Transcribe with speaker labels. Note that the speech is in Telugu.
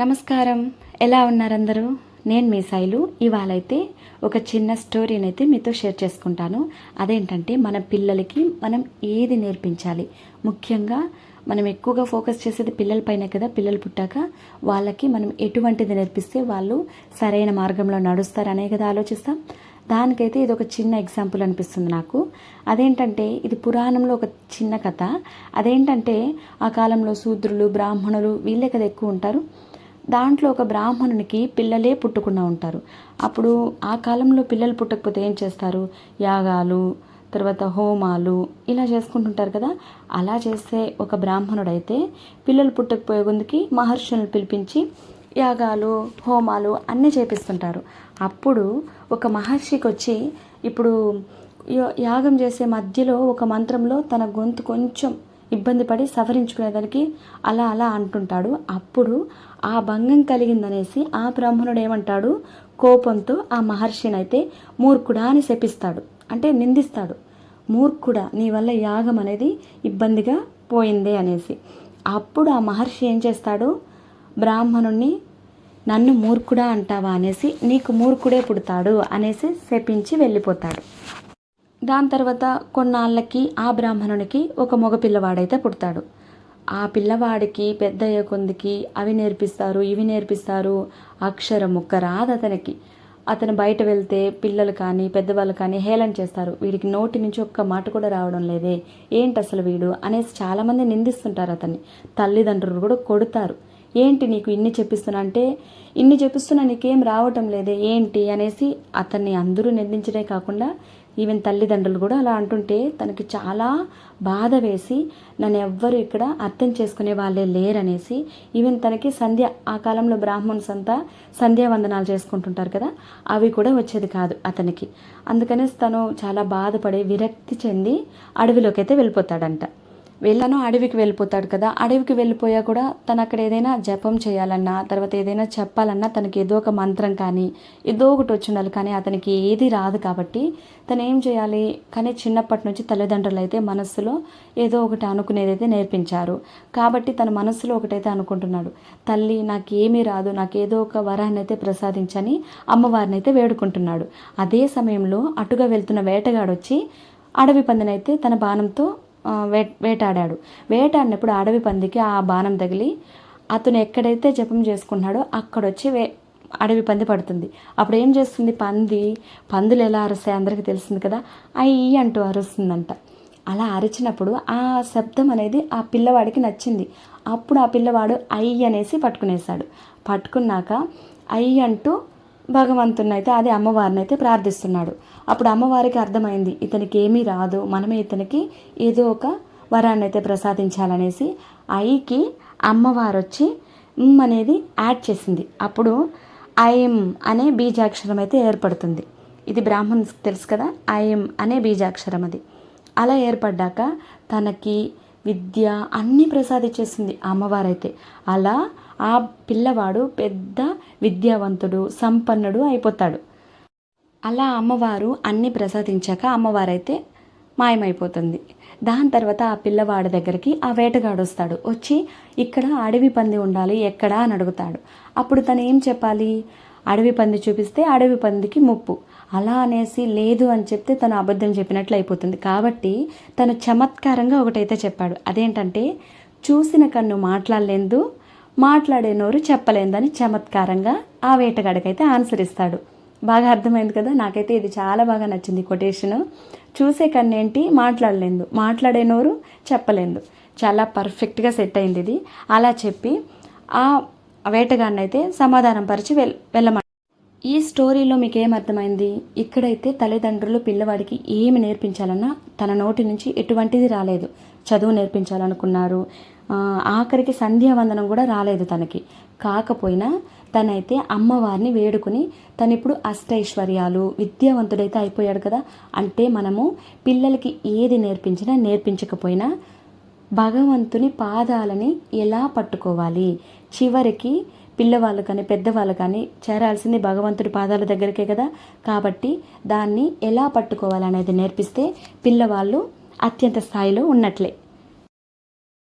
Speaker 1: నమస్కారం. ఎలా ఉన్నారందరూ? నేను మీ శైలు. ఇవాళైతే ఒక చిన్న స్టోరీని అయితే మీతో షేర్ చేసుకుంటాను. అదేంటంటే మన పిల్లలకి మనం ఏది నేర్పించాలి, ముఖ్యంగా మనం ఎక్కువగా ఫోకస్ చేసేది పిల్లలపైనే కదా. పిల్లలు పుట్టాక వాళ్ళకి మనం ఎటువంటిది నేర్పిస్తే వాళ్ళు సరైన మార్గంలో నడుస్తారనే కదా ఆలోచిస్తాం. దానికైతే ఇది ఒక చిన్న ఎగ్జాంపుల్ అనిపిస్తుంది నాకు. అదేంటంటే ఇది పురాణంలో ఒక చిన్న కథ. అదేంటంటే ఆ కాలంలో శూద్రులు, బ్రాహ్మణులు వీళ్ళే కదా ఎక్కువ ఉంటారు. దాంట్లో ఒక బ్రాహ్మణునికి పిల్లలే పుట్టకుండా ఉంటారు. అప్పుడు ఆ కాలంలో పిల్లలు పుట్టకపోతే ఏం చేస్తారు? యాగాలు, తర్వాత హోమాలు ఇలా చేసుకుంటుంటారు కదా. అలా చేస్తే ఒక బ్రాహ్మణుడైతే పిల్లలు పుట్టకపోయే ముందుకి మహర్షులను పిలిపించి యాగాలు, హోమాలు అన్నీ చేపిస్తుంటారు. అప్పుడు ఒక మహర్షికి వచ్చి ఇప్పుడు యాగం చేసే మధ్యలో ఒక మంత్రంలో తన గొంతు కొంచెం ఇబ్బంది పడి సవరించుకునేదానికి అలా అలా అంటుంటాడు. అప్పుడు ఆ భంగం కలిగిందనేసి ఆ బ్రాహ్మణుడు ఏమంటాడు, కోపంతో ఆ మహర్షినైతే మూర్ఖుడా అని శపిస్తాడు, అంటే నిందిస్తాడు. మూర్ఖుడా, నీ వల్ల యాగం అనేది ఇబ్బందిగా పోయిందే అనేసి. అప్పుడు ఆ మహర్షి ఏం చేస్తాడు, బ్రాహ్మణుణ్ణి నన్ను మూర్ఖుడా అంటావా అనేసి, నీకు మూర్ఖుడే పుడతాడు అనేసి శపించి వెళ్ళిపోతాడు. దాని తర్వాత కొన్నాళ్ళకి ఆ బ్రాహ్మణునికి ఒక మగ పిల్లవాడైతే పుడతాడు. ఆ పిల్లవాడికి పెద్ద అయ్యే కొందికి అవి నేర్పిస్తారు, ఇవి నేర్పిస్తారు. అక్షరం ముక్క రాదు అతనికి. అతను బయట వెళ్తే పిల్లలు కానీ పెద్దవాళ్ళు కానీ హేళన చేస్తారు. వీడికి నోటి నుంచి ఒక్క మాట కూడా రావడం లేదే, ఏంటి అసలు వీడు అనేసి చాలామంది నిందిస్తుంటారు అతన్ని. తల్లిదండ్రులు కూడా కొడతారు. ఏంటి నీకు ఇన్ని చెప్పిస్తున్నా అంటే, ఇన్ని చెప్పిస్తున్నా నీకేం రావటం లేదే ఏంటి అనేసి అతన్ని అందరూ నిందించడే కాకుండా ఈవెన్ తల్లిదండ్రులు కూడా అలా అంటుంటే తనకి చాలా బాధ వేసి, నన్ను ఎవ్వరు ఇక్కడ అర్థం చేసుకునే వాళ్ళే లేరనేసి, ఈవెన్ తనకి ఆ కాలంలో బ్రాహ్మణ్స్ అంతా సంధ్యావందనాలు చేసుకుంటుంటారు కదా, అవి కూడా వచ్చేది కాదు అతనికి. అందుకనే తను చాలా బాధపడి విరక్తి చెంది అడవిలోకి అయితే వెళ్ళిపోతాడంట. అడవికి వెళ్ళిపోతాడు కదా. అడవికి వెళ్ళిపోయా కూడా తను అక్కడ ఏదైనా జపం చేయాలన్నా, తర్వాత ఏదైనా చెప్పాలన్నా తనకి ఏదో ఒక మంత్రం కానీ ఏదో ఒకటి వచ్చిండాలి. కానీ అతనికి ఏది రాదు కాబట్టి తను ఏం చేయాలి. కానీ చిన్నప్పటి నుంచి తల్లిదండ్రులు అయితే మనస్సులో ఏదో ఒకటి అనుకునేదైతే నేర్పించారు కాబట్టి తన మనస్సులో ఒకటైతే అనుకుంటున్నాడు, తల్లి నాకు ఏమీ రాదు, నాకు ఏదో ఒక వరాన్ని అయితే ప్రసాదించని అమ్మవారిని అయితే వేడుకుంటున్నాడు. అదే సమయంలో అటుగా వెళ్తున్న వేటగాడు వచ్చి అడవి పందినైతే తన బాణంతో వేటాడాడు. వేటాడినప్పుడు అడవి పందికి ఆ బాణం తగిలి అతను ఎక్కడైతే జపం చేసుకున్నాడో అక్కడొచ్చి అడవి పంది పడుతుంది. అప్పుడు ఏం చేస్తుంది పందులు ఎలా అరుస్తాయి అందరికీ తెలిసింది కదా, అయ్యి అంటూ అరుస్తుందంట. అలా అరిచినప్పుడు ఆ శబ్దం అనేది ఆ పిల్లవాడికి నచ్చింది. అప్పుడు ఆ పిల్లవాడు అయ్యి అనేసి పట్టుకునేశాడు. పట్టుకున్నాక అయ్యి అంటూ భగవంతుని అయితే అదే అమ్మవారిని అయితే ప్రార్థిస్తున్నాడు. అప్పుడు అమ్మవారికి అర్థమైంది ఇతనికి ఏమీ రాదు, మనమే ఇతనికి ఏదో ఒక వరాన్ని అయితే ప్రసాదించాలనేసి ఐకి అమ్మవారు వచ్చి అనేది యాడ్ చేసింది. అప్పుడు ఐం అనే బీజాక్షరం అయితే ఏర్పడుతుంది. ఇది బ్రాహ్మణ్స్కి తెలుసు కదా, ఐం అనే బీజాక్షరం అది. అలా ఏర్పడ్డాక తనకి విద్య అన్నీ ప్రసాదించేస్తుంది అమ్మవారైతే. అలా ఆ పిల్లవాడు పెద్ద విద్యావంతుడు, సంపన్నుడు అయిపోతాడు. అలా అమ్మవారు అన్నీ ప్రసాదించాక అమ్మవారైతే మాయమైపోతుంది. దాని తర్వాత ఆ పిల్లవాడి దగ్గరికి ఆ వేటగాడు వస్తాడు. వచ్చి ఇక్కడ అడవి పంది ఉండాలి ఎక్కడా అని అడుగుతాడు. అప్పుడు తను ఏం చెప్పాలి, అడవి పంది చూపిస్తే అడవి పందికి ముప్పు, అలా అనేసి లేదు అని చెప్తే తను అబద్ధం చెప్పినట్లు అయిపోతుంది. కాబట్టి తను చమత్కారంగా ఒకటైతే చెప్పాడు. అదేంటంటే, చూసిన కన్ను మాట్లాడలేదు, మాట్లాడే నోరు చెప్పలేదని చమత్కారంగా ఆ వేటగాడికైతే ఆన్సర్ ఇస్తాడు. బాగా అర్థమైంది కదా. నాకైతే ఇది చాలా బాగా నచ్చింది కొటేషను. చూసే కన్నేంటి మాట్లాడలేదు, మాట్లాడే నోరు చెప్పలేదు. చాలా పర్ఫెక్ట్గా సెట్ అయింది ఇది. అలా చెప్పి ఆ వేటగాడిని అయితే సమాధానం పరిచి వెళ్ళమని. ఈ స్టోరీలో మీకు ఏమర్థమైంది? ఇక్కడైతే తల్లిదండ్రులు పిల్లవాడికి ఏమి నేర్పించాలన్నా తన నోటి నుంచి ఎటువంటిది రాలేదు. చదువు నేర్పించాలనుకున్నారు, ఆఖరికి సంధ్యావందనం కూడా రాలేదు తనకి. కాకపోయినా తనైతే అమ్మవారిని వేడుకుని తను ఇప్పుడు అష్టైశ్వర్యాలు విద్యావంతుడైతే అయిపోయాడు కదా. అంటే మనము పిల్లలకి ఏది నేర్పించినా నేర్పించకపోయినా భగవంతుని పాదాలని ఎలా పట్టుకోవాలి, చివరికి పిల్లవాళ్ళు కానీ పెద్దవాళ్ళు కానీ చేరాల్సింది భగవంతుడి పాదాల దగ్గరికే కదా. కాబట్టి దాన్ని ఎలా పట్టుకోవాలనేది నేర్పిస్తే పిల్లవాళ్ళు అత్యంత స్థాయిలో ఉన్నట్లే.